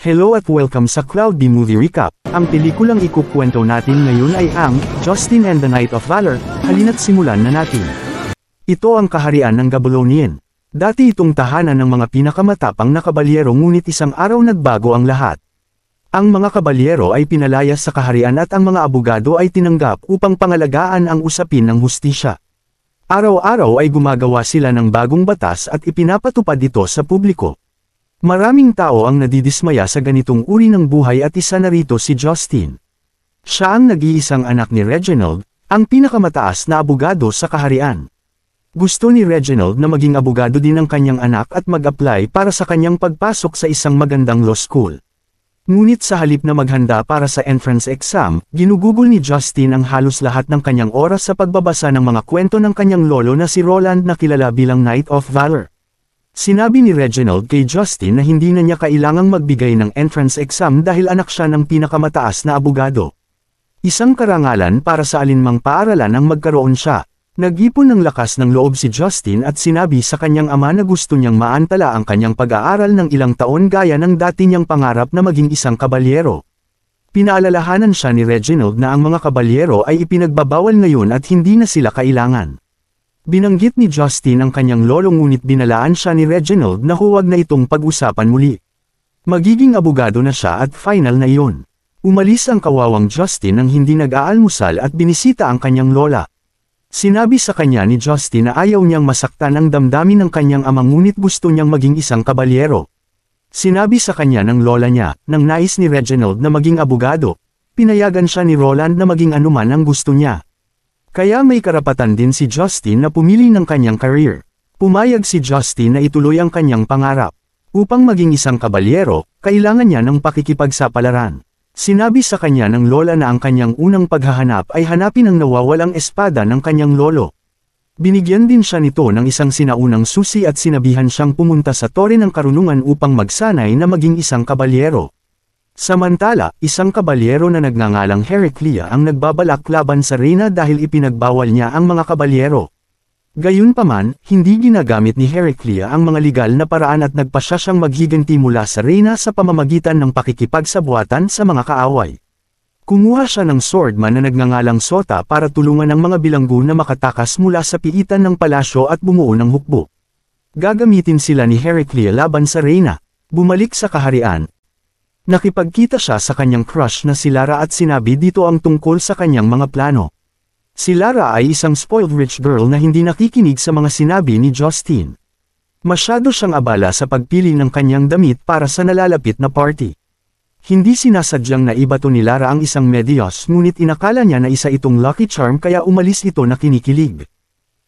Hello at welcome sa Cloudy Movie Recap. Ang pelikulang ikukwento natin ngayon ay ang Justin and the Knight of Valor. Halina't simulan na natin. Ito ang kaharian ng Babylonian. Dati itong tahanan ng mga pinakamatapang na kabalyero, ngunit isang araw nagbago ang lahat. Ang mga kabalyero ay pinalayas sa kaharian at ang mga abogado ay tinanggap upang pangalagaan ang usapin ng hustisya. Araw-araw ay gumagawa sila ng bagong batas at ipinapatupad ito sa publiko. Maraming tao ang nadidismaya sa ganitong uri ng buhay at isa na rito si Justin. Siya ang nag-iisang anak ni Reginald, ang pinakamataas na abogado sa kaharian. Gusto ni Reginald na maging abogado din ng kanyang anak at mag-apply para sa kanyang pagpasok sa isang magandang law school. Ngunit sa halip na maghanda para sa entrance exam, ginugugol ni Justin ang halos lahat ng kanyang oras sa pagbabasa ng mga kwento ng kanyang lolo na si Roland na kilala bilang Knight of Valor. Sinabi ni Reginald kay Justin na hindi na niya kailangang magbigay ng entrance exam dahil anak siya ng pinakamataas na abogado. Isang karangalan para sa alinmang paaralan ang magkaroon siya. Nag-ipon ng lakas ng loob si Justin at sinabi sa kanyang ama na gusto niyang maantala ang kanyang pag-aaral ng ilang taon gaya ng dati niyang pangarap na maging isang kabalyero. Pinaalalahanan siya ni Reginald na ang mga kabalyero ay ipinagbabawal ngayon at hindi na sila kailangan. Binanggit ni Justin ang kanyang lolo, ngunit binalaan siya ni Reginald na huwag na itong pag-usapan muli. Magiging abogado na siya at final na iyon. Umalis ang kawawang Justin nang hindi nag-aalmusal at binisita ang kanyang lola. Sinabi sa kanya ni Justin na ayaw niyang masaktan ang damdamin ng kanyang ama, ngunit gusto niyang maging isang kabalyero. Sinabi sa kanya ng lola niya, nang nais ni Reginald na maging abogado, pinayagan siya ni Roland na maging anuman ang gusto niya. Kaya may karapatan din si Justin na pumili ng kanyang career. Pumayag si Justin na ituloy ang kanyang pangarap. Upang maging isang kabalyero, kailangan niya ng pakikipagsapalaran. Sinabi sa kanya ng lola na ang kanyang unang paghahanap ay hanapin ang nawawalang espada ng kanyang lolo. Binigyan din siya nito ng isang sinaunang susi at sinabihan siyang pumunta sa Tore ng Karunungan upang magsanay na maging isang kabalyero. Samantala, isang kabalyero na nagngangalang Heraclea ang nagbabalak laban sa Reyna dahil ipinagbawal niya ang mga kabalyero. Gayunpaman, hindi ginagamit ni Heraclea ang mga legal na paraan at nagpasya siyang maghiganti mula sa Reyna sa pamamagitan ng pakikipagsabuatan sa mga kaaway. Kumuha siya ng swordman na nagngangalang Sota para tulungan ang mga bilanggo na makatakas mula sa piitan ng palasyo at bumuo ng hukbo. Gagamitin sila ni Heraclea laban sa Reyna. Bumalik sa kaharian. Nakipagkita siya sa kanyang crush na si Lara at sinabi dito ang tungkol sa kanyang mga plano. Si Lara ay isang spoiled rich girl na hindi nakikinig sa mga sinabi ni Justin. Masyado siyang abala sa pagpili ng kanyang damit para sa nalalapit na party. Hindi sinasadyang naibato ni Lara ang isang medyas, ngunit inakala niya na isa itong lucky charm kaya umalis ito na kinikilig.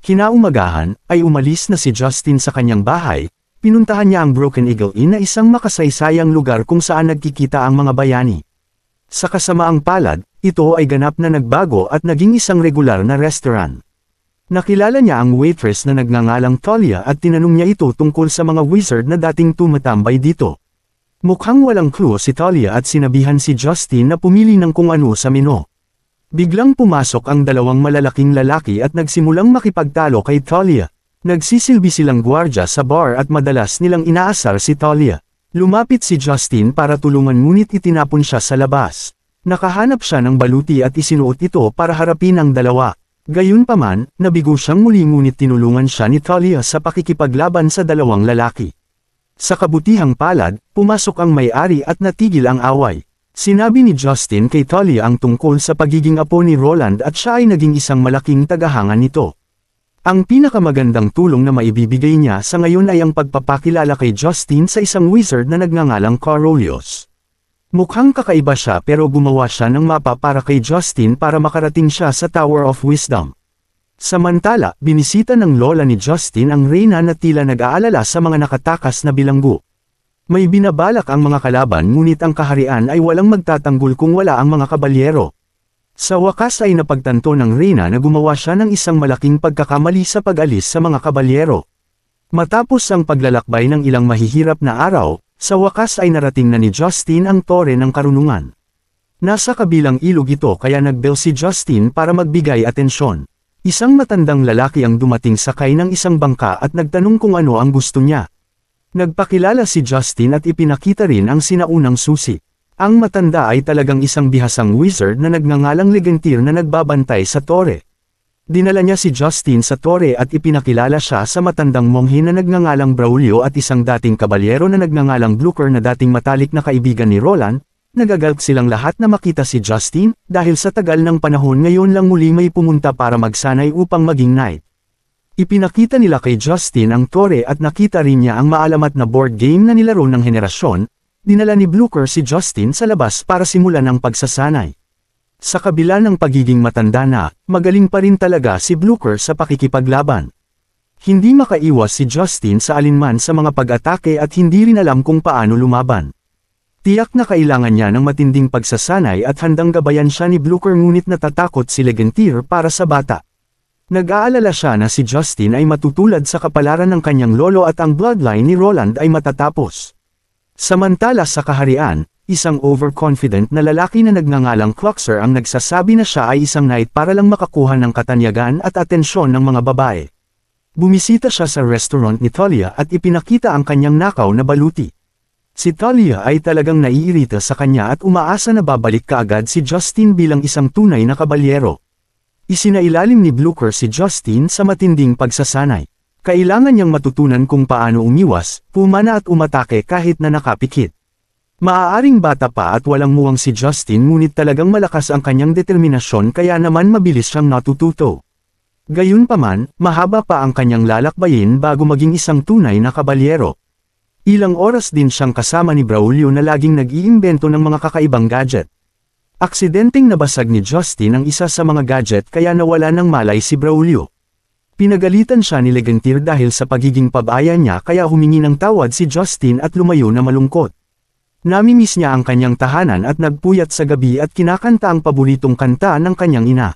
Kinaumagahan, ay umalis na si Justin sa kanyang bahay. Pinuntahan niya ang Broken Eagle Inn na isang makasaysayang lugar kung saan nagkikita ang mga bayani. Sa kasamaang palad, ito ay ganap na nagbago at naging isang regular na restaurant. Nakilala niya ang waitress na nagngangalang Talia at tinanong niya ito tungkol sa mga wizard na dating tumatambay dito. Mukhang walang clue si Talia at sinabihan si Justin na pumili ng kung ano sa menu. Biglang pumasok ang dalawang malalaking lalaki at nagsimulang makipagtalo kay Talia. Nagsisilbi silang gwardya sa bar at madalas nilang inaasar si Talia. Lumapit si Justin para tulungan, ngunit itinapon siya sa labas. Nakahanap siya ng baluti at isinuot ito para harapin ang dalawa. Gayunpaman, nabigo siyang muli, ngunit tinulungan siya ni Talia sa pakikipaglaban sa dalawang lalaki. Sa kabutihang palad, pumasok ang may-ari at natigil ang away. Sinabi ni Justin kay Talia ang tungkol sa pagiging apo ni Roland at siya ay naging isang malaking tagahanga nito. Ang pinakamagandang tulong na maibibigay niya sa ngayon ay ang pagpapakilala kay Justin sa isang wizard na nagngangalang Carolius. Mukhang kakaiba siya pero gumawa siya ng mapa para kay Justin para makarating siya sa Tower of Wisdom. Samantala, binisita ng lola ni Justin ang Reyna na tila nag-aalala sa mga nakatakas na bilanggo. May binabalak ang mga kalaban, ngunit ang kaharian ay walang magtatanggol kung wala ang mga kabalyero. Sa wakas ay napagtanto ng Reyna na gumawa siya ng isang malaking pagkakamali sa pag-alis sa mga kabalyero. Matapos ang paglalakbay ng ilang mahihirap na araw, sa wakas ay narating na ni Justin ang Tore ng Karunungan. Nasa kabilang ilog ito kaya nagbel si Justin para magbigay atensyon. Isang matandang lalaki ang dumating sakay ng isang bangka at nagtanong kung ano ang gusto niya. Nagpakilala si Justin at ipinakita rin ang sinaunang susi. Ang matanda ay talagang isang bihasang wizard na nagngangalang Legentir na nagbabantay sa tore. Dinala niya si Justin sa tore at ipinakilala siya sa matandang monghe na nagngangalang Braulio at isang dating kabalyero na nagngangalang Blucher na dating matalik na kaibigan ni Roland. Nagagalak silang lahat na makita si Justin, dahil sa tagal ng panahon ngayon lang muli may pumunta para magsanay upang maging knight. Ipinakita nila kay Justin ang tore at nakita rin niya ang maalamat na board game na nilaro ng henerasyon. Dinala ni Blucher si Justin sa labas para simulan ang pagsasanay. Sa kabila ng pagiging matanda na, magaling pa rin talaga si Blucher sa pakikipaglaban. Hindi makaiwas si Justin sa alinman sa mga pag-atake at hindi rin alam kung paano lumaban. Tiyak na kailangan niya ng matinding pagsasanay at handang gabayan siya ni Blucher ngunit natatakot si Legentir para sa bata. Nag-aalala siya na si Justin ay matutulad sa kapalaran ng kanyang lolo at ang bloodline ni Roland ay matatapos. Samantala sa kaharian, isang overconfident na lalaki na nagngangalang Cloxer ang nagsasabi na siya ay isang knight para lang makakuha ng katanyagan at atensyon ng mga babae. Bumisita siya sa restaurant ni Talia at ipinakita ang kanyang nakaw na baluti. Si Talia ay talagang naiirita sa kanya at umaasa na babalik kaagad si Justin bilang isang tunay na kabalyero. Isinailalim ni Blucher si Justin sa matinding pagsasanay. Kailangan niyang matutunan kung paano umiwas, pumana at umatake kahit na nakapikit. Maaaring bata pa at walang muwang si Justin ngunit talagang malakas ang kanyang determinasyon kaya naman mabilis siyang natututo. Gayunpaman, mahaba pa ang kanyang lalakbayin bago maging isang tunay na kabalyero. Ilang oras din siyang kasama ni Braulio na laging nag-iimbento ng mga kakaibang gadget. Aksidenteng nabasag ni Justin ang isa sa mga gadget kaya nawala ng malay si Braulio. Pinagalitan siya ni Legentir dahil sa pagiging pabaya niya kaya humingi ng tawad si Justin at lumayo na malungkot. Namimiss niya ang kanyang tahanan at nagpuyat sa gabi at kinakanta ang paboritong kanta ng kanyang ina.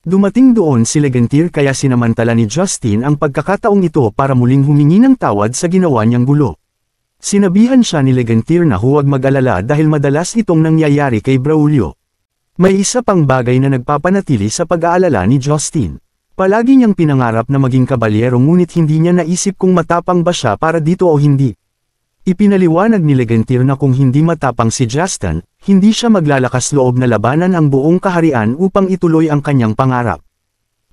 Dumating doon si Legentir kaya sinamantala ni Justin ang pagkakataong ito para muling humingi ng tawad sa ginawa niyang gulo. Sinabihan siya ni Legentir na huwag mag-alala dahil madalas itong nangyayari kay Braulio. May isa pang bagay na nagpapanatili sa pag-aalala ni Justin. Palagi niyang pinangarap na maging kabalyero ngunit hindi niya naisip kung matapang ba siya para dito o hindi. Ipinaliwanag ni Legentir na kung hindi matapang si Justin, hindi siya maglalakas loob na labanan ang buong kaharian upang ituloy ang kanyang pangarap.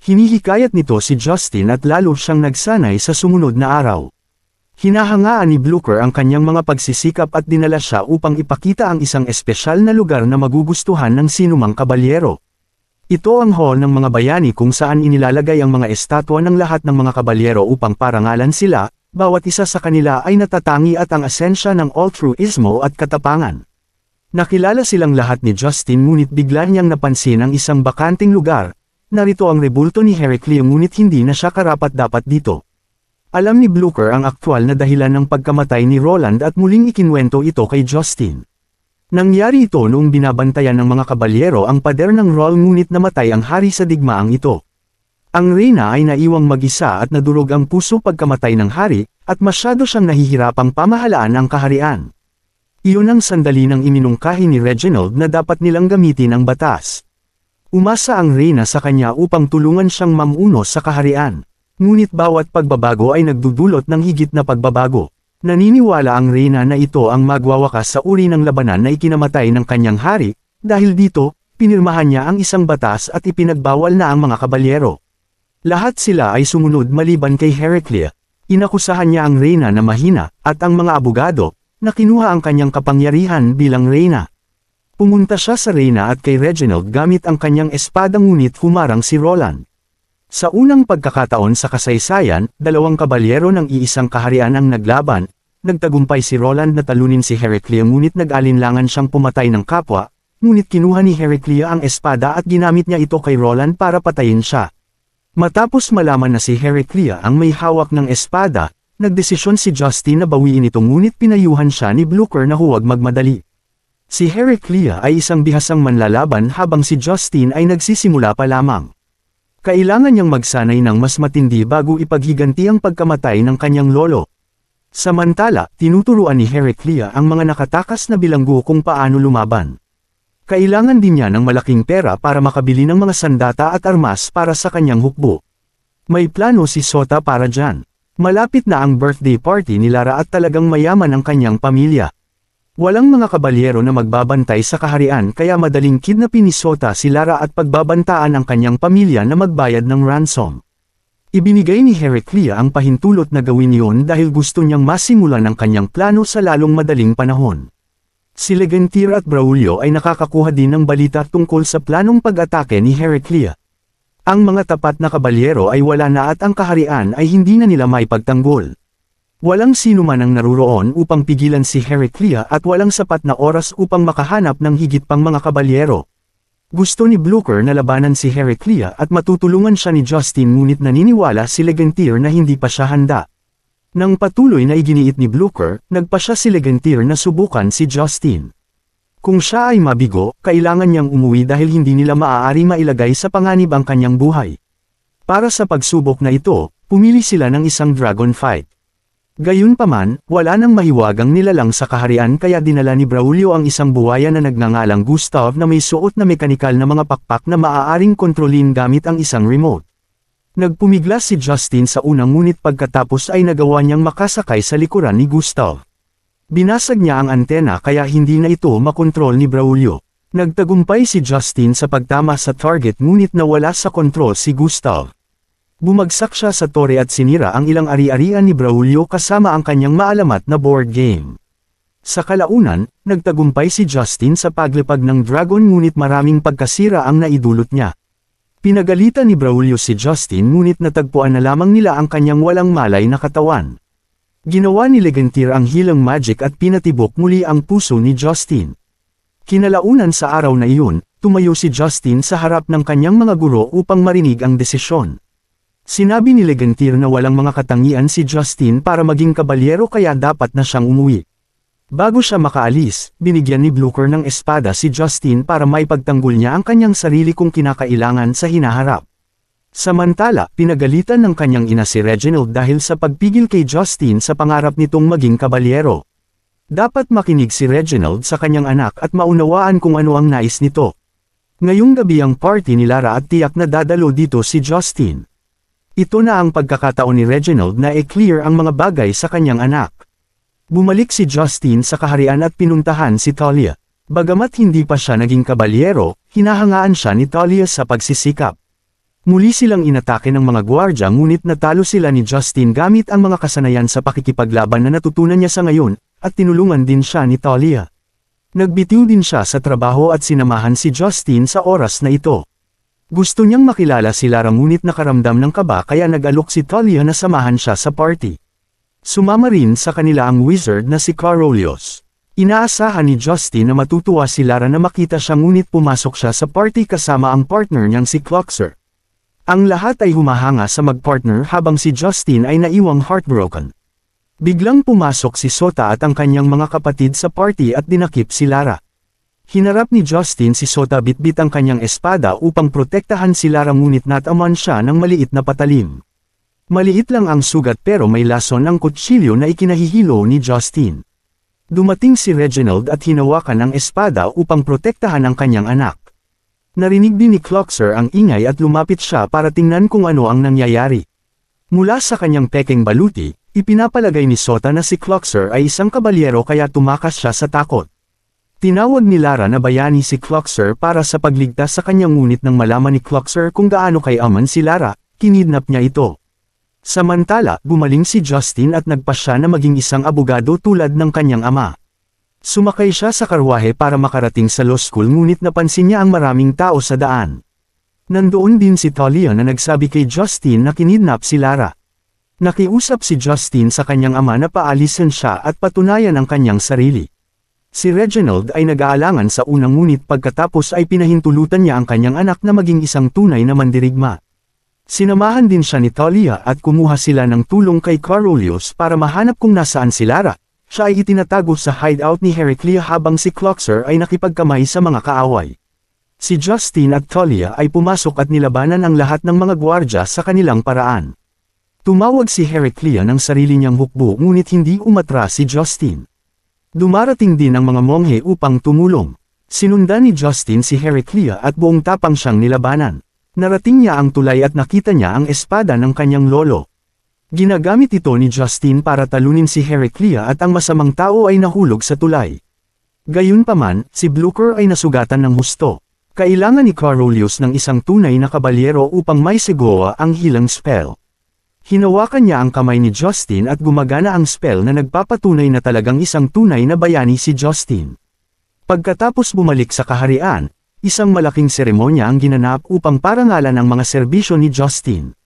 Hinihikayat nito si Justin at lalo siyang nagsanay sa sumunod na araw. Hinahangaan ni Blucher ang kanyang mga pagsisikap at dinala siya upang ipakita ang isang espesyal na lugar na magugustuhan ng sinumang kabalyero. Ito ang hall ng mga bayani kung saan inilalagay ang mga estatwa ng lahat ng mga kabalyero upang parangalan sila. Bawat isa sa kanila ay natatangi at ang asensya ng altruismo at katapangan. Nakilala silang lahat ni Justin ngunit bigla niyang napansin ang isang bakanting lugar. Narito ang rebulto ni Heraclea ngunit hindi na siya karapat-dapat dito. Alam ni Blucher ang aktwal na dahilan ng pagkamatay ni Roland at muling ikinwento ito kay Justin. Nangyari ito noong binabantayan ng mga kabalyero ang pader ng Roll ngunit namatay ang hari sa digmaang ito. Ang reyna ay naiwang mag-isa at nadurog ang puso pagkamatay ng hari, at masyado siyang nahihirapang pamahalaan ang kaharian. Iyon ang sandali ng iminungkahi ni Reginald na dapat nilang gamitin ang batas. Umasa ang reyna sa kanya upang tulungan siyang mamuno sa kaharian. Ngunit bawat pagbabago ay nagdudulot ng higit na pagbabago. Naniniwala ang reyna na ito ang magwawakas sa uri ng labanan na ikinamatay ng kanyang hari, dahil dito, pinirmahan niya ang isang batas at ipinagbawal na ang mga kabalyero. Lahat sila ay sumunod maliban kay Heraclea. Inakusahan niya ang reyna na mahina, at ang mga abogado, na kinuha ang kanyang kapangyarihan bilang reyna. Pumunta siya sa reyna at kay Reginald gamit ang kanyang espada ngunit humarang si Roland. Sa unang pagkakataon sa kasaysayan, dalawang kabalyero ng iisang kaharian ang naglaban. Nagtagumpay si Roland na talunin si Heraclea ngunit nag-alinlangan siyang pumatay ng kapwa, ngunit kinuha ni Heraclea ang espada at ginamit niya ito kay Roland para patayin siya. Matapos malaman na si Heraclea ang may hawak ng espada, nagdesisyon si Justin na bawiin ito ngunit pinayuhan siya ni Blucher na huwag magmadali. Si Heraclea ay isang bihasang manlalaban habang si Justin ay nagsisimula pa lamang. Kailangan niyang magsanay ng mas matindi bago ipaghiganti ang pagkamatay ng kanyang lolo. Samantala, tinuturuan ni Heraclea ang mga nakatakas na bilanggo kung paano lumaban. Kailangan din niya ng malaking pera para makabili ng mga sandata at armas para sa kanyang hukbo. May plano si Sota para dyan. Malapit na ang birthday party ni Lara at talagang mayaman ang kanyang pamilya. Walang mga kabalyero na magbabantay sa kaharian kaya madaling kidnapin ni Sota si Lara at pagbabantaan ang kanyang pamilya na magbayad ng ransom. Ibinigay ni Heraclea ang pahintulot na gawin iyon dahil gusto niyang masimulan ang kanyang plano sa lalong madaling panahon. Si Legentir at Braulio ay nakakakuha din ng balita tungkol sa planong pag-atake ni Heraclea. Ang mga tapat na kabalyero ay wala na at ang kaharian ay hindi na nila maipagtanggol. Walang sino man ang naruroon upang pigilan si Heraclea at walang sapat na oras upang makahanap ng higit pang mga kabalyero. Gusto ni Blucher na labanan si Heraclea at matutulungan siya ni Justin ngunit naniniwala si Legentir na hindi pa siya handa. Nang patuloy na iginiit ni Blucher, nagpa siya si Legentir na subukan si Justin. Kung siya ay mabigo, kailangan niyang umuwi dahil hindi nila maaari mailagay sa panganib ang kanyang buhay. Para sa pagsubok na ito, pumili sila ng isang dragon fight. Gayunpaman, wala nang mahiwagang nilalang sa kaharian kaya dinala ni Braulio ang isang buwaya na nagngangalang Gustav na may suot na mekanikal na mga pakpak na maaaring kontrolin gamit ang isang remote. Nagpumiglas si Justin sa unang ngunit pagkatapos ay nagawa niyang makasakay sa likuran ni Gustav. Binasag niya ang antena kaya hindi na ito makontrol ni Braulio. Nagtagumpay si Justin sa pagtama sa target ngunit nawala sa kontrol si Gustav. Bumagsak siya sa tore at sinira ang ilang ari-arian ni Braulio kasama ang kanyang maalamat na board game. Sa kalaunan, nagtagumpay si Justin sa paglipag ng dragon ngunit maraming pagkasira ang naidulot niya. Pinagalitan ni Braulio si Justin ngunit natagpuan na lamang nila ang kanyang walang malay na katawan. Ginawa ni Legentir ang hilang magic at pinatibok muli ang puso ni Justin. Kinalaunan sa araw na iyon, tumayo si Justin sa harap ng kanyang mga guro upang marinig ang desisyon. Sinabi ni Legentir na walang mga katangian si Justin para maging kabalyero kaya dapat na siyang umuwi. Bago siya makaalis, binigyan ni Blucher ng espada si Justin para maipagtanggol niya ang kanyang sarili kung kinakailangan sa hinaharap. Samantala, pinagalitan ng kanyang ina si Reginald dahil sa pagpigil kay Justin sa pangarap nitong maging kabalyero. Dapat makinig si Reginald sa kanyang anak at maunawaan kung ano ang nais nito. Ngayong gabi ang party ni Lara at tiyak na dadalo dito si Justin. Ito na ang pagkakataon ni Reginald na i-clear ang mga bagay sa kanyang anak. Bumalik si Justin sa kaharian at pinuntahan si Talia. Bagamat hindi pa siya naging kabalyero, hinahangaan siya ni Talia sa pagsisikap. Muli silang inatake ng mga gwardya ngunit natalo sila ni Justin gamit ang mga kasanayan sa pakikipaglaban na natutunan niya sa ngayon, at tinulungan din siya ni Talia. Nagbitiw din siya sa trabaho at sinamahan si Justin sa oras na ito. Gusto niyang makilala si Lara ngunit nakaramdam ng kaba kaya nag-alok si Talia na samahan siya sa party. Sumama rin sa kanila ang wizard na si Carolios. Inaasahan ni Justin na matutuwa si Lara na makita siya ngunit pumasok siya sa party kasama ang partner niyang si Cloxer. Ang lahat ay humahanga sa mag-partner habang si Justin ay naiwang heartbroken. Biglang pumasok si Sota at ang kanyang mga kapatid sa party at dinakip si Lara. Hinarap ni Justin si Sota bitbit ang kanyang espada upang protektahan si Lara ngunit nataman siya ng maliit na patalim. Maliit lang ang sugat pero may lason ang kutsilyo na ikinahihilo ni Justin. Dumating si Reginald at hinawakan ang espada upang protektahan ang kanyang anak. Narinig din ni Cloxer ang ingay at lumapit siya para tingnan kung ano ang nangyayari. Mula sa kanyang pekeng baluti, ipinapalagay ni Sota na si Cloxer ay isang kabalyero kaya tumakas siya sa takot. Tinawag ni Lara na bayani si Cloxer para sa pagligtas sa kanyang ngunit nang malaman ni Cloxer kung gaano kayaman si Lara, kinidnap niya ito. Samantala, bumaling si Justin at nagpa siya na maging isang abogado tulad ng kanyang ama. Sumakay siya sa karwahe para makarating sa law school ngunit napansin niya ang maraming tao sa daan. Nandoon din si Talia na nagsabi kay Justin na kinidnap si Lara. Nakiusap si Justin sa kanyang ama na paalisin siya at patunayan ang kanyang sarili. Si Reginald ay nag-aalangan sa unang ngunit pagkatapos ay pinahintulutan niya ang kanyang anak na maging isang tunay na mandirigma. Sinamahan din siya ni Talia at kumuha sila ng tulong kay Carolios para mahanap kung nasaan si Lara. Siya ay itinatago sa hideout ni Heraclea habang si Cloxer ay nakipagkamay sa mga kaaway. Si Justin at Talia ay pumasok at nilabanan ang lahat ng mga gwardya sa kanilang paraan. Tumawag si Heraclea ng sarili niyang hukbo ngunit hindi umatras si Justin. Dumarating din ang mga monghe upang tumulong. Sinundan ni Justin si Heraclea at buong tapang siyang nilabanan. Narating niya ang tulay at nakita niya ang espada ng kanyang lolo. Ginagamit ito ni Justin para talunin si Heraclea at ang masamang tao ay nahulog sa tulay. Gayunpaman, si Blucher ay nasugatan ng husto. Kailangan ni Carolius ng isang tunay na kabalyero upang may sigawa ang healing spell. Hinawakan niya ang kamay ni Justin at gumagana ang spell na nagpapatunay na talagang isang tunay na bayani si Justin. Pagkatapos bumalik sa kaharian, isang malaking seremonya ang ginanap upang parangalan ang mga serbisyo ni Justin.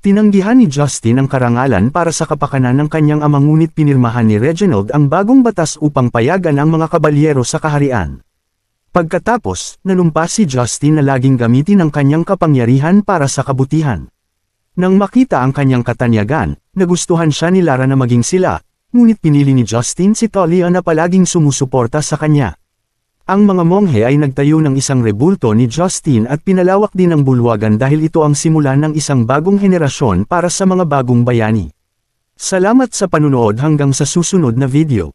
Tinanggihan ni Justin ang karangalan para sa kapakanan ng kanyang ama ngunit pinirmahan ni Reginald ang bagong batas upang payagan ang mga kabalyero sa kaharian. Pagkatapos, nalumpas si Justin na laging gamitin ang kanyang kapangyarihan para sa kabutihan. Nang makita ang kanyang katanyagan, nagustuhan siya ni Lara na maging sila, ngunit pinili ni Justin si Talia na palaging sumusuporta sa kanya. Ang mga monghe ay nagtayo ng isang rebulto ni Justin at pinalawak din ang bulwagan dahil ito ang simula ng isang bagong henerasyon para sa mga bagong bayani. Salamat sa panunood hanggang sa susunod na video.